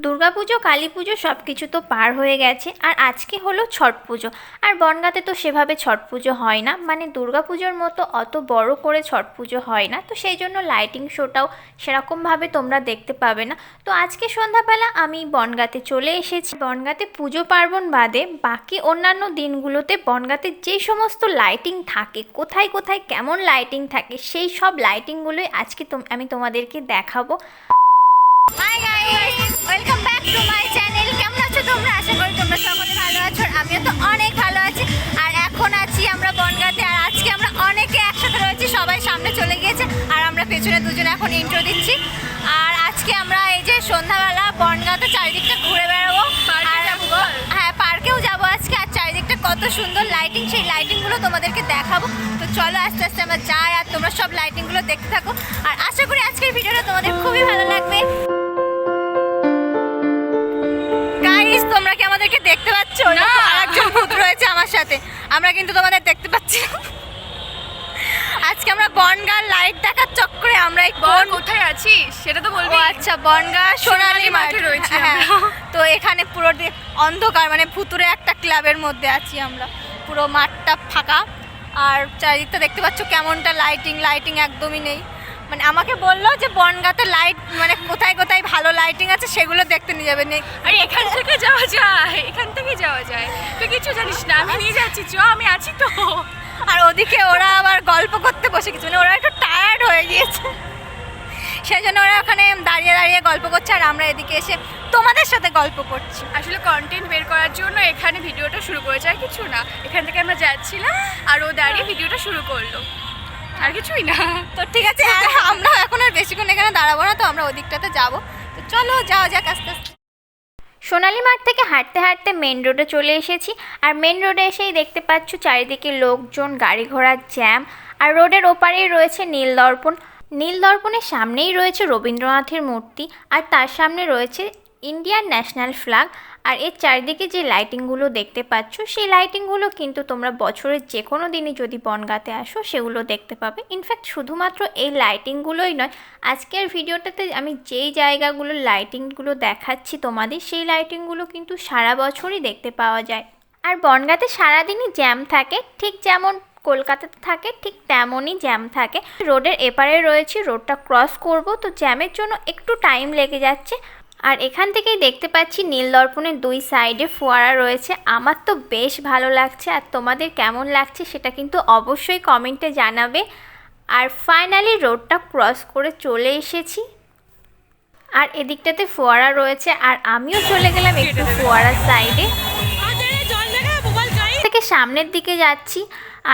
দুর্গাপুজো কালী পুজো সব কিছু তো পার হয়ে গেছে, আর আজকে হলো ছট পুজো। আর বনগাঁতে তো সেভাবে ছট পুজো হয় না, মানে দুর্গাপুজোর মতো অত বড় করে ছট পুজো হয় না, তো সেই জন্য লাইটিং শোটাও সেরকমভাবে তোমরা দেখতে পাবে না। তো আজকে সন্ধ্যাবেলা আমি বনগাঁতে চলে এসেছি। বনগাঁতে পুজো পার্বণ বাদে বাকি অন্যান্য দিনগুলোতে বনগাঁতে যেই সমস্ত লাইটিং থাকে, কোথায় কোথায় কেমন লাইটিং থাকে, সেই সব লাইটিংগুলোই আজকে আমি তোমাদেরকে দেখাবো। Hi guys, welcome back to my channel. কেমন আছো তোমরা? আশা করি তোমরা সকলে ভালো আছো, আর আমিও তো অনেক ভালো আছি। আর এখন আছি আমরা বনগাঁতে, আর আজকে আমরা অনেকে একসাথে রয়েছি, সবাই সামনে চলে গিয়েছে আর আমরা পেছনে দুজনে এখন ইন্ট্রো দিচ্ছি। আর আজকে আমরা এই যে সন্ধ্যাবেলা বনগাঁতে চারিদিকটা ঘুরে বেড়াবো, আর হ্যাঁ পার্কেও যাবো আজকে। আর চারিদিকটা কত সুন্দর লাইটিং, সেই লাইটিংগুলো তোমাদেরকে দেখাবো। তো চলো আস্তে আস্তে আমরা যাই, আর তোমরা সব লাইটিংগুলো দেখতে থাকো। আর আশা করি আজকের ভিডিওটা তোমাদের খুবই ভালো লাগবে। গাইস, তোমরা কি আমাদেরকে দেখতে পাচ্ছ? না, আরেকজন ভূত রয়েছে আমার সাথে, আমরা কিন্তু তোমাদের দেখতে পাচ্ছি। আজকে আমরা বনগাঁ লাইট দেখার চক্করে আমরা কোথায় আছি সেটা তো বলবি। আচ্ছা, বনগাঁ সোনালী মাঠে রয়েছে। তো এখানে পুরো অন্ধকার, মানে ভুতুরে একটা ক্লাবের মধ্যে আছি আমরা। পুরো মাঠটা ফাঁকা, আর চারিদিকটা দেখতে পাচ্ছ কেমনটা লাইটিং একদমই নেই। মানে আমাকে বললো যে বনগাঁতে লাইট, মানে কোথায় কোথায় ভালো লাইটিং আছে সেগুলো দেখতে নিয়ে যাবে। আরে এখান থেকে যাওয়া যায়, তুই কিছু জানিস না, আমি নিয়ে যাচ্ছি, চ আমি আছি তো। আর ওদিকে ওরা আবার গল্প করতে বসে গেছে, মানে ওরা একটু টায়ার্ড হয়ে গিয়েছে, সেই জন্য ওরা ওখানে দাঁড়িয়ে দাঁড়িয়ে গল্প করছে, আর আমরা এদিকে এসে তোমাদের সাথে গল্প করছি। আসলে কন্টেন্ট বের করার জন্য এখানে ভিডিওটা শুরু করেছে, আর কিছু না। এখান থেকে আমরা যাচ্ছিলাম আর ও দাঁড়িয়ে ভিডিওটা শুরু করলো, আর কিছুই না। তো ঠিক আছে, আমরা এখন আর বেশিক্ষণ এখানে দাঁড়াবো না, তো আমরা ওদিকটাতে যাবো। তো চলো যাওয়া যাক আস্তে আস্তে। সোনালী মাঠ থেকে হাঁটতে হাঁটতে মেন রোডে চলে এসেছি, আর মেন রোডে এসেই দেখতে পাচ্ছ চারিদিকে লোকজন, গাড়ি ঘোড়ার জ্যাম। আর রোডের ওপারেই রয়েছে নীলদর্পণ। নীলদর্পণের সামনেই রয়েছে রবীন্দ্রনাথের মূর্তি, আর তার সামনে রয়েছে ইন্ডিয়ান ন্যাশনাল ফ্ল্যাগ। আর এর চারিদিকে যে লাইটিংগুলো দেখতে পাচ্ছ, সেই লাইটিংগুলো কিন্তু তোমরা বছরের যে কোনো দিনই যদি বনগাঁতে আসো সেগুলো দেখতে পাবে। ইনফ্যাক্ট শুধুমাত্র এই লাইটিংগুলোই নয়, আজকের ভিডিওটাতে আমি যেই জায়গাগুলো লাইটিংগুলো দেখাচ্ছি তোমাদের, সেই লাইটিংগুলো কিন্তু সারা বছরই দেখতে পাওয়া যায়। আর বনগাঁতে সারাদিনই জ্যাম থাকে, ঠিক যেমন কলকাতাতে থাকে ঠিক তেমনই জ্যাম থাকে। রোডের এপারে রয়েছে, রোডটা ক্রস করব, তো জ্যামের জন্য একটু টাইম লেগে যাচ্ছে। আর এখান থেকেই দেখতে পাচ্ছি নীলদর্পণের দুই সাইডে ফোয়ারা রয়েছে। আমার তো বেশ ভালো লাগছে, আর তোমাদের কেমন লাগছে সেটা কিন্তু অবশ্যই কমেন্টে জানাবে। আর ফাইনালি রোডটা ক্রস করে চলে এসেছি, আর এদিকটাতে ফোয়ারা রয়েছে, আর আমিও চলে গেলাম একটু ফোয়ারার সাইডে থেকে সামনের দিকে যাচ্ছি।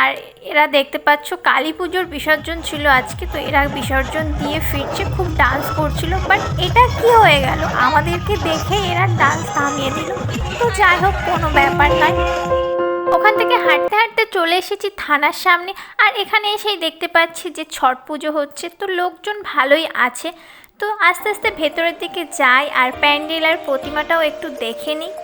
আর এরা দেখতে পাচ্ছ কালী পুজোর বিসর্জন ছিল আজকে, তো এরা বিসর্জন দিয়ে ফিরছে, খুব ডান্স করছিল। বাট এটা কি হয়ে গেল, আমাদেরকে দেখে এরা ডান্স থামিয়ে দিল। তো যাই হোক, কোনো ব্যাপার নয়। ওখান থেকে হাঁটতে হাঁটতে চলে এসেছি থানার সামনে, আর এখানে এসেই দেখতে পাচ্ছি যে ছট পুজো হচ্ছে, তো লোকজন ভালোই আছে। তো আস্তে আস্তে ভেতরের দিকে যাই, আর প্যান্ডেল আর প্রতিমাটাও একটু দেখে নিই।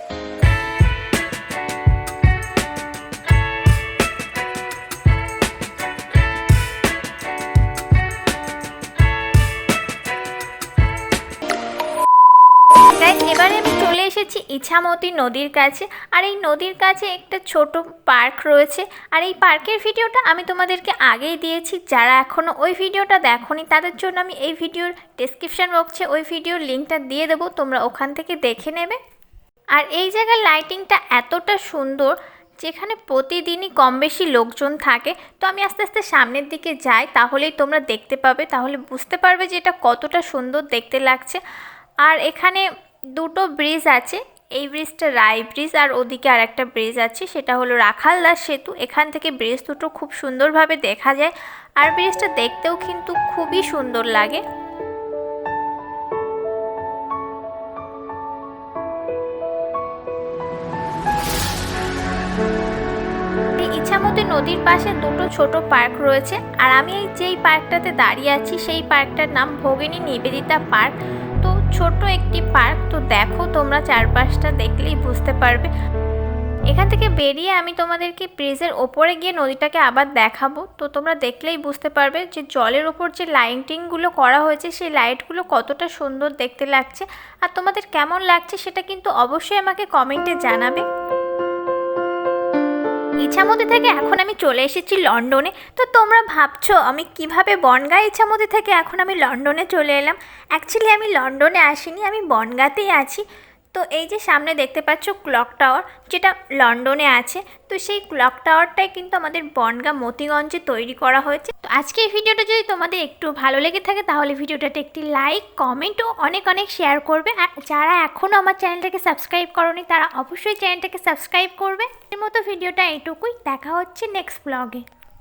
এবারে আমি চলে এসেছি ইছামতি নদীর কাছে, আর এই নদীর কাছে একটা ছোট পার্ক রয়েছে। আর এই পার্কের ভিডিওটা আমি তোমাদেরকে আগেই দিয়েছি, যারা এখনও ওই ভিডিওটা দেখোনি তাদের জন্য আমি এই ভিডিওর ডেসক্রিপশন বক্সে ওই ভিডিওর লিঙ্কটা দিয়ে দেবো, তোমরা ওখান থেকে দেখে নেবে। আর এই জায়গার লাইটিংটা এতটা সুন্দর, যেখানে প্রতিদিনই কম বেশি লোকজন থাকে। তো আমি আস্তে আস্তে সামনের দিকে যাই, তাহলেই তোমরা দেখতে পাবে, তাহলে বুঝতে পারবে যে এটা কতটা সুন্দর দেখতে লাগছে। আর এখানে দুটো ব্রিজ আছে, এই ব্রিজটা রায় ব্রিজ, আর ওদিকে আর একটা ব্রিজ আছে, সেটা হলো রাখালদাস সেতু। এখান থেকে ব্রিজ দুটো খুব সুন্দরভাবে দেখা যায়, আর ব্রিজটা দেখতেও কিন্তু খুবই সুন্দর লাগে। ইছামতি নদীর পাশে দুটো ছোট পার্ক রয়েছে, আর আমি যেই পার্কটাতে দাঁড়িয়ে আছি সেই পার্কটার নাম ভগিনী নিবেদিতা পার্ক। তো ছোট একটি পার্ক, তো দেখো তোমরা চারপাশটা দেখলেই বুঝতে পারবে। এখান থেকে বেরিয়ে আমি তোমাদেরকে ব্রিজের ওপরে গিয়ে নদীটাকে আবার দেখাবো। তো তোমরা দেখলেই বুঝতে পারবে যে জলের ওপর যে লাইটিংগুলো করা হয়েছে সেই লাইটগুলো কতটা সুন্দর দেখতে লাগছে। আর তোমাদের কেমন লাগছে সেটা কিন্তু অবশ্যই আমাকে কমেন্টে জানাবে। ইছামতি থেকে এখন আমি চলে এসেছি লন্ডনে। তো তোমরা ভাবছো আমি কিভাবে বনগাঁ ইছামতি থেকে এখন আমি লন্ডনে চলে এলাম। অ্যাকচুয়ালি আমি লন্ডনে আসিনি, আমি বনগাঁতেই আছি। তো এই যে সামনে দেখতে পাচ্ছ ক্লক টাওয়ার, যেটা লন্ডনে আছে। তো সেই ক্লক টাওয়ারটাই কিন্তু আমাদের বনগাঁ মতিগঞ্জে তৈরি করা হয়েছে। তো আজকে এই ভিডিওটা যদি তোমাদের একটু ভালো লেগে থাকে তাহলে ভিডিওটাতে একটি লাইক, কমেন্ট ও অনেক অনেক শেয়ার করবে। আর যারা এখনও আমার চ্যানেলটাকে সাবস্ক্রাইব করোনি তারা অবশ্যই চ্যানেলটাকে সাবস্ক্রাইব করবে। এর মতো ভিডিওটা এইটুকুই, দেখা হচ্ছে নেক্সট ব্লগে।